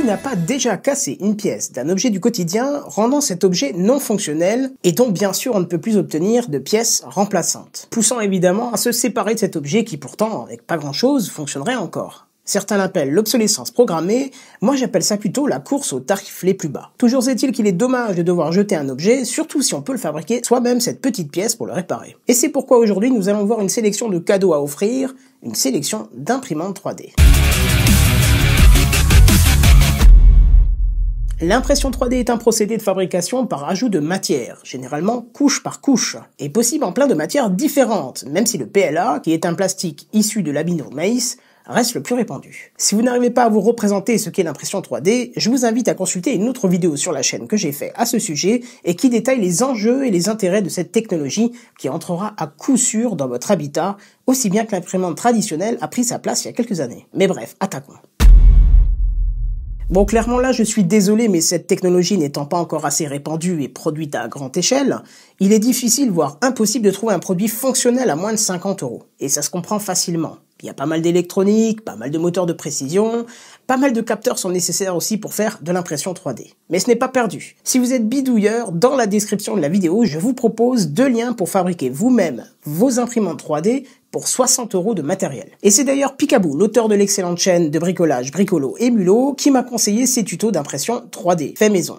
n'a pas déjà cassé une pièce d'un objet du quotidien, rendant cet objet non fonctionnel et dont bien sûr on ne peut plus obtenir de pièces remplaçantes, poussant évidemment à se séparer de cet objet qui pourtant, avec pas grand chose, fonctionnerait encore. Certains l'appellent l'obsolescence programmée, moi j'appelle ça plutôt la course aux tarifs les plus bas. Toujours est-il qu'il est dommage de devoir jeter un objet, surtout si on peut le fabriquer soi-même cette petite pièce pour le réparer. Et c'est pourquoi aujourd'hui nous allons voir une sélection de cadeaux à offrir, une sélection d'imprimantes 3D. L'impression 3D est un procédé de fabrication par ajout de matière, généralement couche par couche, et possible en plein de matières différentes, même si le PLA, qui est un plastique issu de l'amidon de maïs, reste le plus répandu. Si vous n'arrivez pas à vous représenter ce qu'est l'impression 3D, je vous invite à consulter une autre vidéo sur la chaîne que j'ai fait à ce sujet et qui détaille les enjeux et les intérêts de cette technologie qui entrera à coup sûr dans votre habitat, aussi bien que l'imprimante traditionnelle a pris sa place il y a quelques années. Mais bref, attaquons. Bon, clairement là, je suis désolé, mais cette technologie n'étant pas encore assez répandue et produite à grande échelle, il est difficile, voire impossible de trouver un produit fonctionnel à moins de 50 €. Et ça se comprend facilement. Il y a pas mal d'électronique, pas mal de moteurs de précision, pas mal de capteurs sont nécessaires aussi pour faire de l'impression 3D. Mais ce n'est pas perdu. Si vous êtes bidouilleur, dans la description de la vidéo, je vous propose 2 liens pour fabriquer vous-même vos imprimantes 3D pour 60 € de matériel. Et c'est d'ailleurs Picaboo, l'auteur de l'excellente chaîne de bricolage Bricolo et Mulot, qui m'a conseillé ces tutos d'impression 3D fait maison.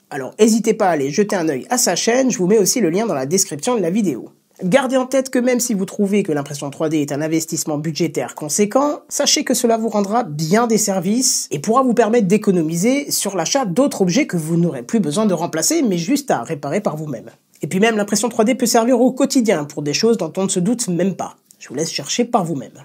Alors n'hésitez pas à aller jeter un œil à sa chaîne, je vous mets aussi le lien dans la description de la vidéo. Gardez en tête que même si vous trouvez que l'impression 3D est un investissement budgétaire conséquent, sachez que cela vous rendra bien des services et pourra vous permettre d'économiser sur l'achat d'autres objets que vous n'aurez plus besoin de remplacer, mais juste à réparer par vous-même. Et puis même l'impression 3D peut servir au quotidien pour des choses dont on ne se doute même pas. Je vous laisse chercher par vous-même.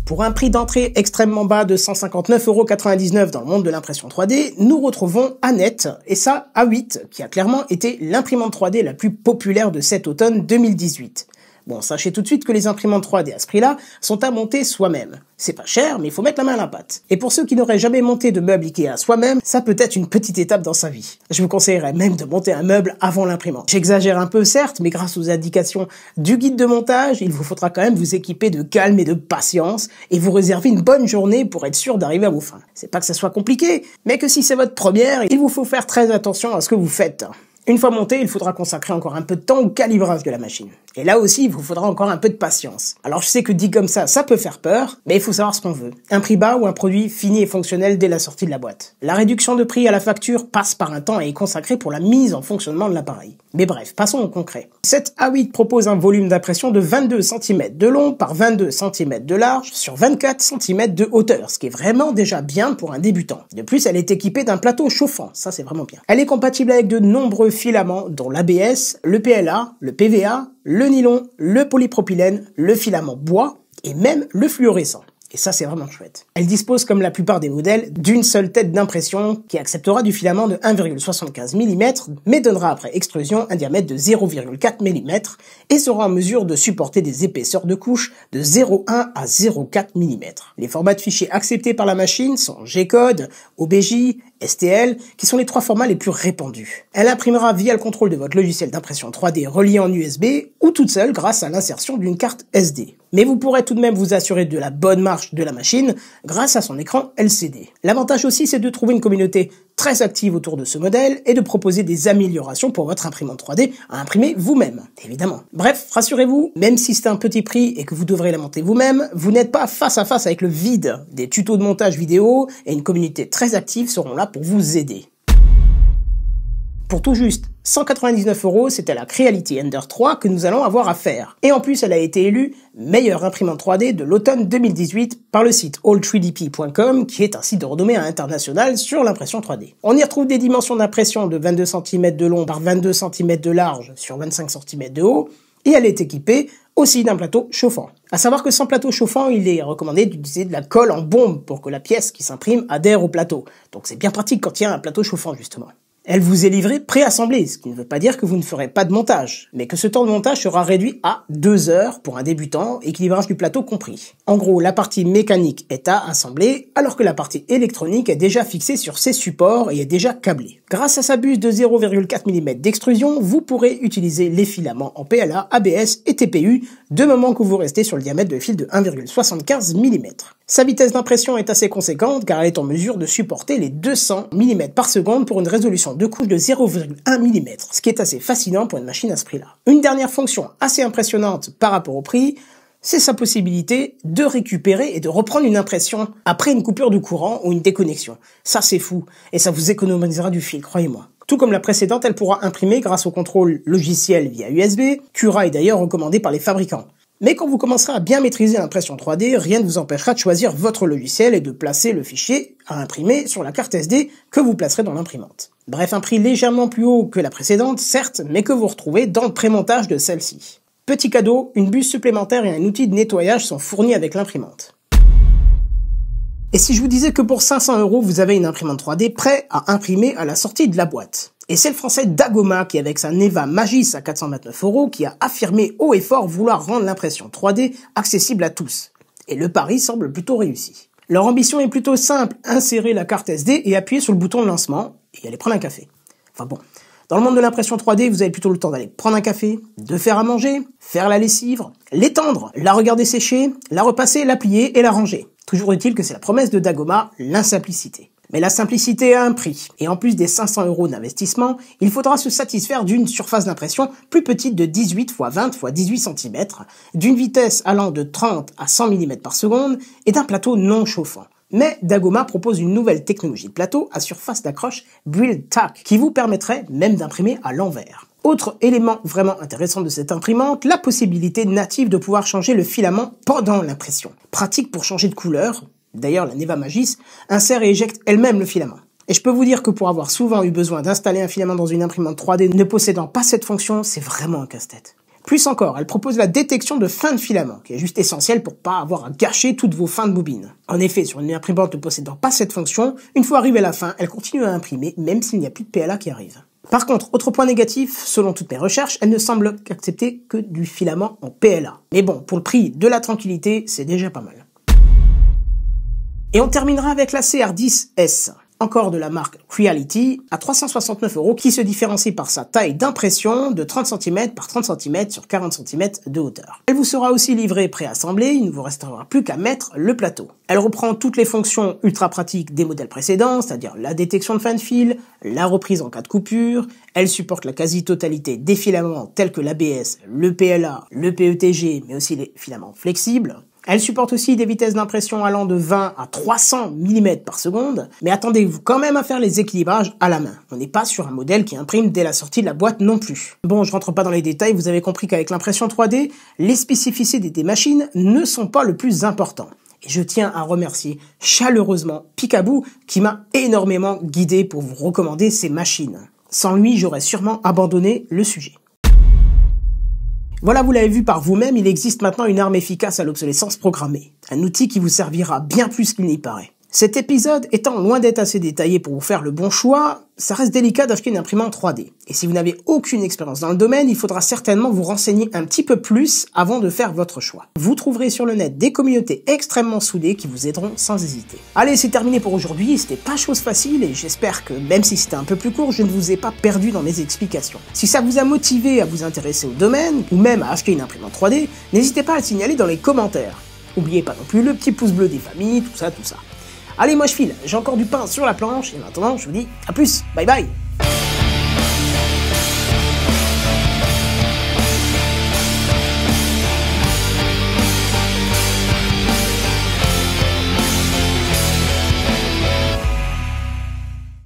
Pour un prix d'entrée extrêmement bas de 159,99 € dans le monde de l'impression 3D, nous retrouvons Anet, et sa A8, qui a clairement été l'imprimante 3D la plus populaire de cet automne 2018. Bon, sachez tout de suite que les imprimantes 3D à ce prix-là sont à monter soi-même. C'est pas cher, mais il faut mettre la main à la pâte. Et pour ceux qui n'auraient jamais monté de meuble Ikea soi-même, ça peut être une petite étape dans sa vie. Je vous conseillerais même de monter un meuble avant l'imprimante. J'exagère un peu certes, mais grâce aux indications du guide de montage, il vous faudra quand même vous équiper de calme et de patience, et vous réserver une bonne journée pour être sûr d'arriver à vos fins. C'est pas que ça soit compliqué, mais que si c'est votre première, il vous faut faire très attention à ce que vous faites. Une fois monté, il faudra consacrer encore un peu de temps au calibrage de la machine. Et là aussi, il vous faudra encore un peu de patience. Alors je sais que dit comme ça peut faire peur, mais il faut savoir ce qu'on veut. Un prix bas ou un produit fini et fonctionnel dès la sortie de la boîte. La réduction de prix à la facture passe par un temps et est consacrée pour la mise en fonctionnement de l'appareil. Mais bref, passons au concret. Cette A8 propose un volume d'impression de 22 cm de long par 22 cm de large sur 24 cm de hauteur, ce qui est vraiment déjà bien pour un débutant. De plus, elle est équipée d'un plateau chauffant, ça c'est vraiment bien. Elle est compatible avec de nombreux filaments, dont l'ABS, le PLA, le PVA, le nylon, le polypropylène, le filament bois et même le fluorescent. Et ça, c'est vraiment chouette. Elle dispose, comme la plupart des modèles, d'une seule tête d'impression qui acceptera du filament de 1,75 mm, mais donnera après extrusion un diamètre de 0,4 mm et sera en mesure de supporter des épaisseurs de couche de 0,1 à 0,4 mm. Les formats de fichiers acceptés par la machine sont G-code, OBJ, STL, qui sont les 3 formats les plus répandus. Elle imprimera via le contrôle de votre logiciel d'impression 3D relié en USB ou toute seule grâce à l'insertion d'une carte SD. Mais vous pourrez tout de même vous assurer de la bonne marche de la machine grâce à son écran LCD. L'avantage aussi, c'est de trouver une communauté très active autour de ce modèle et de proposer des améliorations pour votre imprimante 3D à imprimer vous-même, évidemment. Bref, rassurez-vous, même si c'est un petit prix et que vous devrez la monter vous-même, vous n'êtes pas face à face avec le vide. Des tutos de montage vidéo et une communauté très active seront là pour vous aider. Pour tout juste 199 €, c'était la Creality Ender 3 que nous allons avoir à faire. Et en plus, elle a été élue meilleure imprimante 3D de l'automne 2018 par le site all3dp.com, qui est un site de renommée internationale sur l'impression 3D. On y retrouve des dimensions d'impression de 22 cm de long par 22 cm de large sur 25 cm de haut, et elle est équipée aussi d'un plateau chauffant. À savoir que sans plateau chauffant, il est recommandé d'utiliser de la colle en bombe pour que la pièce qui s'imprime adhère au plateau. Donc c'est bien pratique quand il y a un plateau chauffant justement. Elle vous est livrée préassemblée, ce qui ne veut pas dire que vous ne ferez pas de montage, mais que ce temps de montage sera réduit à 2 heures pour un débutant, équilibrage du plateau compris. En gros, la partie mécanique est à assembler, alors que la partie électronique est déjà fixée sur ses supports et est déjà câblée. Grâce à sa buse de 0,4 mm d'extrusion, vous pourrez utiliser les filaments en PLA, ABS et TPU, de moment que vous restez sur le diamètre de fil de 1,75 mm. Sa vitesse d'impression est assez conséquente car elle est en mesure de supporter les 200 mm par seconde pour une résolution de couche de 0,1 mm, ce qui est assez fascinant pour une machine à ce prix-là. Une dernière fonction assez impressionnante par rapport au prix, c'est sa possibilité de récupérer et de reprendre une impression après une coupure de courant ou une déconnexion. Ça c'est fou, et ça vous économisera du fil, croyez-moi. Tout comme la précédente, elle pourra imprimer grâce au contrôle logiciel via USB, Cura est d'ailleurs recommandé par les fabricants. Mais quand vous commencerez à bien maîtriser l'impression 3D, rien ne vous empêchera de choisir votre logiciel et de placer le fichier à imprimer sur la carte SD que vous placerez dans l'imprimante. Bref, un prix légèrement plus haut que la précédente, certes, mais que vous retrouvez dans le prémontage de celle-ci. Petit cadeau, une buse supplémentaire et un outil de nettoyage sont fournis avec l'imprimante. Et si je vous disais que pour 500 €, vous avez une imprimante 3D prête à imprimer à la sortie de la boîte? Et c'est le français Dagoma qui, avec sa Neva Magis à 429 €, qui a affirmé haut et fort vouloir rendre l'impression 3D accessible à tous. Et le pari semble plutôt réussi. Leur ambition est plutôt simple, insérer la carte SD et appuyer sur le bouton de lancement, et aller prendre un café. Enfin bon, dans le monde de l'impression 3D, vous avez plutôt le temps d'aller prendre un café, de faire à manger, faire la lessive, l'étendre, la regarder sécher, la repasser, la plier et la ranger. Toujours est-il que c'est la promesse de Dagoma, l'insimplicité. Mais la simplicité a un prix, et en plus des 500 € d'investissement, il faudra se satisfaire d'une surface d'impression plus petite de 18 x 20 x 18 cm, d'une vitesse allant de 30 à 100 mm par seconde, et d'un plateau non chauffant. Mais Dagoma propose une nouvelle technologie de plateau à surface d'accroche Build Tack, qui vous permettrait même d'imprimer à l'envers. Autre élément vraiment intéressant de cette imprimante, la possibilité native de pouvoir changer le filament pendant l'impression. Pratique pour changer de couleur. D'ailleurs, la Neva Magis insère et éjecte elle-même le filament. Et je peux vous dire que pour avoir souvent eu besoin d'installer un filament dans une imprimante 3D ne possédant pas cette fonction, c'est vraiment un casse-tête. Plus encore, elle propose la détection de fin de filament, qui est juste essentielle pour pas avoir à gâcher toutes vos fins de bobine. En effet, sur une imprimante ne possédant pas cette fonction, une fois arrivée à la fin, elle continue à imprimer, même s'il n'y a plus de PLA qui arrive. Par contre, autre point négatif, selon toutes mes recherches, elle ne semble accepter que du filament en PLA. Mais bon, pour le prix de la tranquillité, c'est déjà pas mal. Et on terminera avec la CR10S, encore de la marque Creality, à 369 €, qui se différencie par sa taille d'impression de 30 cm par 30 cm sur 40 cm de hauteur. Elle vous sera aussi livrée préassemblée, il ne vous restera plus qu'à mettre le plateau. Elle reprend toutes les fonctions ultra pratiques des modèles précédents, c'est-à-dire la détection de fin de fil, la reprise en cas de coupure, elle supporte la quasi-totalité des filaments tels que l'ABS, le PLA, le PETG, mais aussi les filaments flexibles. Elle supporte aussi des vitesses d'impression allant de 20 à 300 mm par seconde, mais attendez-vous quand même à faire les équilibrages à la main. On n'est pas sur un modèle qui imprime dès la sortie de la boîte non plus. Bon, je rentre pas dans les détails, vous avez compris qu'avec l'impression 3D, les spécificités des machines ne sont pas le plus important. Et je tiens à remercier chaleureusement Picaboo qui m'a énormément guidé pour vous recommander ces machines. Sans lui, j'aurais sûrement abandonné le sujet. Voilà, vous l'avez vu par vous-même, il existe maintenant une arme efficace à l'obsolescence programmée. Un outil qui vous servira bien plus qu'il n'y paraît. Cet épisode étant loin d'être assez détaillé pour vous faire le bon choix, ça reste délicat d'acheter une imprimante 3D. Et si vous n'avez aucune expérience dans le domaine, il faudra certainement vous renseigner un petit peu plus avant de faire votre choix. Vous trouverez sur le net des communautés extrêmement soudées qui vous aideront sans hésiter. Allez, c'est terminé pour aujourd'hui, c'était pas chose facile et j'espère que même si c'était un peu plus court, je ne vous ai pas perdu dans mes explications. Si ça vous a motivé à vous intéresser au domaine, ou même à acheter une imprimante 3D, n'hésitez pas à le signaler dans les commentaires. N'oubliez pas non plus le petit pouce bleu des familles, tout ça. Allez, moi je file, j'ai encore du pain sur la planche, et maintenant je vous dis à plus, bye bye.